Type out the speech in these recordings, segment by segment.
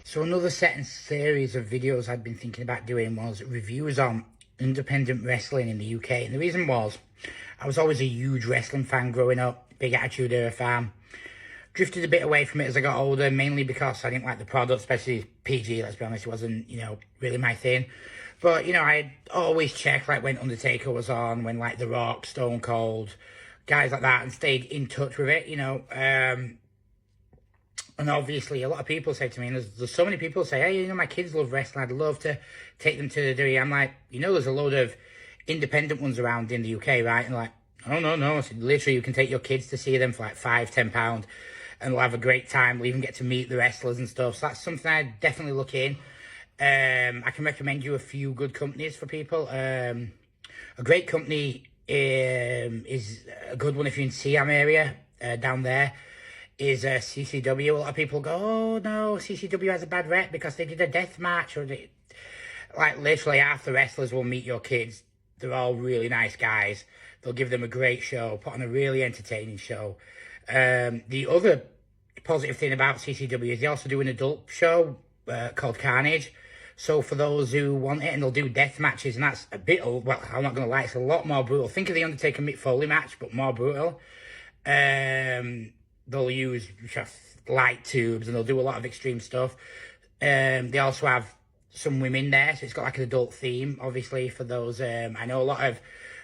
So another set and series of videos I'd been thinking about doing was reviews on independent wrestling in the UK. And the reason was, I was always a huge wrestling fan growing up, big Attitude Era fan. Drifted a bit away from it as I got older, mainly because I didn't like the product, especially PG, let's be honest, it wasn't, really my thing. But, I'd always check, like, when Undertaker was on, when, like, The Rock, Stone Cold, guys like that, and stayed in touch with it, and obviously, a lot of people say to me, and there's so many people say, hey, my kids love wrestling, I'd love to take them to the WWE. I'm like, there's a load of independent ones around in the UK, right? And like, oh, no. So literally, you can take your kids to see them for like £5, £10, and they'll have a great time. We'll even get to meet the wrestlers and stuff. So that's something I'd definitely look in. I can recommend you a few good companies for people. A great company is a good one if you're in Siam area, down there. Is CCW. A lot of people go, oh no, CCW has a bad rep because they did a death match, or like literally half the wrestlers will meet your kids. They're all really nice guys. They'll give them a great show, put on a really entertaining show. The other positive thing about CCW is they also do an adult show called Carnage. So for those who want it, and they'll do death matches, and that's a bit, well, I'm not going to lie, it's a lot more brutal. Think of the Undertaker Mick Foley match, but more brutal. They'll use light tubes, and they'll do a lot of extreme stuff. They also have some women there, so it's got like an adult theme, obviously, for those. I know a lot of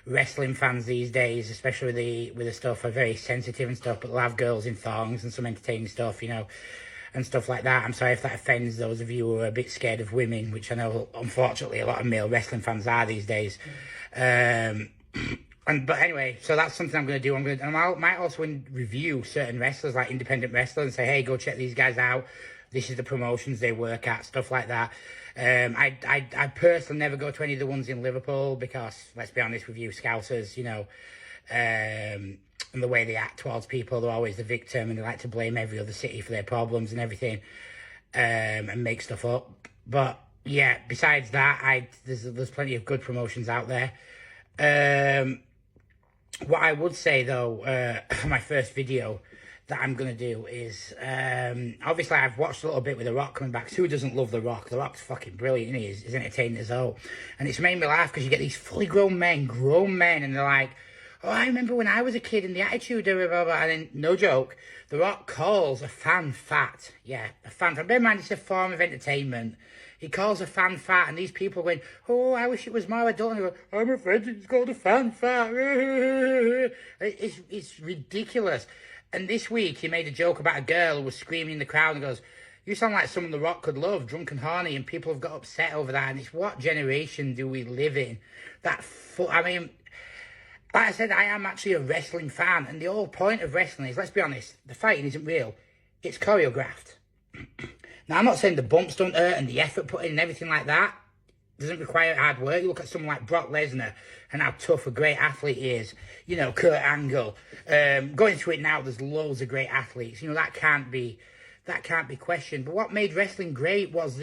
wrestling fans these days, especially with the stuff, are very sensitive and stuff, but they'll have girls in thongs and some entertaining stuff, and stuff like that. I'm sorry if that offends those of you who are a bit scared of women, which I know, unfortunately, a lot of male wrestling fans are these days. But anyway, so that's something I'm going to do. I might also review certain wrestlers, like independent wrestlers, and say, hey, go check these guys out. This is the promotions they work at, stuff like that. I personally never go to any of the ones in Liverpool because, let's be honest with you, Scousers, and the way they act towards people, they're always the victim, and they like to blame every other city for their problems and everything, and make stuff up. But yeah, besides that, there's plenty of good promotions out there. What I would say, though, my first video that I'm going to do is, obviously I've watched a little bit with The Rock coming back. Who doesn't love The Rock? The Rock's fucking brilliant, and he's entertaining as well. And it's made me laugh because you get these fully grown men, and they're like, oh, I remember when I was a kid in the Attitude Era, blah, blah, and then, no joke, The Rock calls a fan fat. Yeah, a fan fat. Bear in mind, it's a form of entertainment. He calls a fan fat, and these people going, oh, I wish it was more adult. And they go, I'm offended, it's called a fan fat. It's ridiculous. And this week, he made a joke about a girl who was screaming in the crowd and goes, you sound like someone The Rock could love, drunk and horny, and people have got upset over that. And it's, what generation do we live in? Like I said, I am actually a wrestling fan, and the whole point of wrestling is, let's be honest, the fighting isn't real. It's choreographed. Now, I'm not saying the bumps don't hurt and the effort put in and everything like that doesn't require hard work. You look at someone like Brock Lesnar and how tough a great athlete he is. Kurt Angle. Going through it now, there's loads of great athletes. That can't be questioned. But what made wrestling great was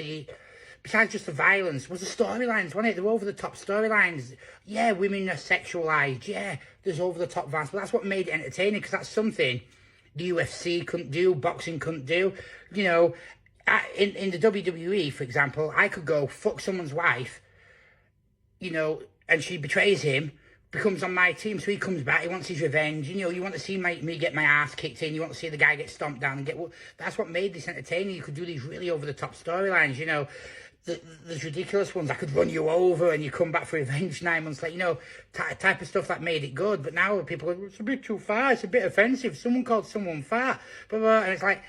besides just the violence, was the storylines, wasn't it? The over-the-top storylines. Yeah, women are sexualized. Yeah, there's over-the-top violence. But that's what made it entertaining, because that's something the UFC couldn't do, boxing couldn't do. In the WWE, for example, I could go fuck someone's wife, and she betrays him, becomes on my team, so he comes back, he wants his revenge. You want to see me get my ass kicked in, you want to see the guy get stomped down and that's what made this entertaining. You could do these really over-the-top storylines, there's ridiculous ones. I could run you over and you come back for revenge 9 months later, type of stuff that made it good. But now people go, it's a bit too far, it's a bit offensive, someone called someone fat, blah, blah. And it's like,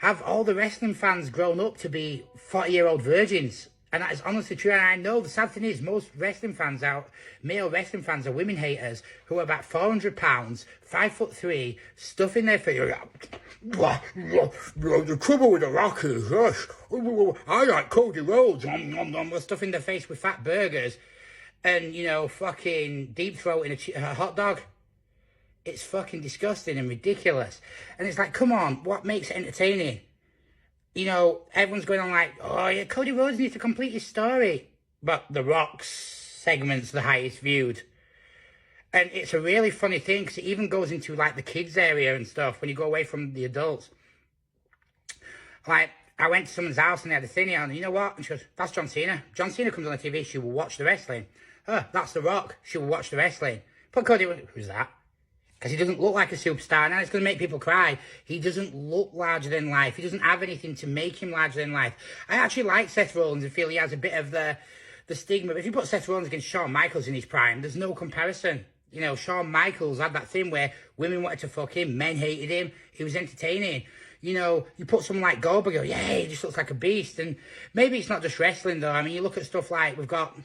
have all the wrestling fans grown up to be 40-year-old virgins? And that is honestly true. And I know the sad thing is, most male wrestling fans are women haters who are about 400 pounds, 5'3", stuff in their face. The trouble with The Rock is, I like Cody Rhodes, stuff in their face with fat burgers, and fucking deep throating a hot dog. It's fucking disgusting and ridiculous. And it's like, come on, what makes it entertaining? Everyone's going on like, oh yeah, Cody Rhodes needs to complete his story. But The Rock's segment's the highest viewed. And it's a really funny thing, because it even goes into like the kids area and stuff when you go away from the adults. Like, I went to someone's house and they had a thingy on, and you know what? And she goes, that's John Cena. John Cena comes on the TV, she will watch the wrestling. Oh, that's The Rock, she will watch the wrestling. But Cody, who's that? Because he doesn't look like a superstar. Now it's going to make people cry. He doesn't look larger than life. He doesn't have anything to make him larger than life. I actually like Seth Rollins and feel he has a bit of the stigma. If you put Seth Rollins against Shawn Michaels in his prime, there's no comparison. You know, Shawn Michaels had that thing where women wanted to fuck him, men hated him, he was entertaining. You know, you put someone like Goldberg, yeah, he just looks like a beast. And maybe it's not just wrestling, though. I mean, you look at stuff like, we've got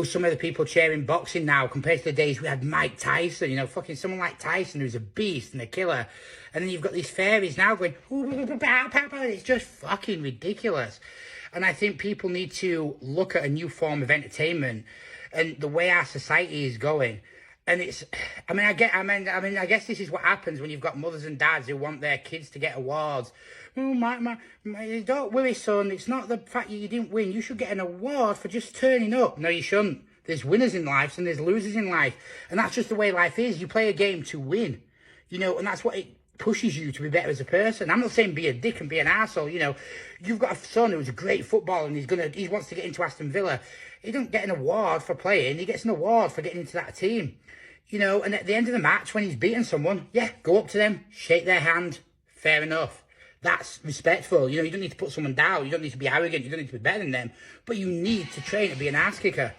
some of the people cheering boxing now compared to the days we had Mike Tyson, you know, fucking someone like Tyson who's a beast and a killer. And then you've got these fairies now going, it's just fucking ridiculous. And I think people need to look at a new form of entertainment and the way our society is going. And it's, I guess this is what happens when you've got mothers and dads who want their kids to get awards. Oh, don't worry, son. It's not the fact that you didn't win. You should get an award for just turning up. No, you shouldn't. There's winners in life and there's losers in life. And that's just the way life is. You play a game to win, you know, and that's what it pushes you to be better as a person. I'm not saying be a dick and be an arsehole, you know. You've got a son who's a great footballer and he wants to get into Aston Villa. He doesn't get an award for playing. He gets an award for getting into that team. You know, and at the end of the match, when he's beaten someone, yeah, go up to them, shake their hand, fair enough. That's respectful. You know, you don't need to put someone down. You don't need to be arrogant. You don't need to be better than them. But you need to train to be an ass kicker.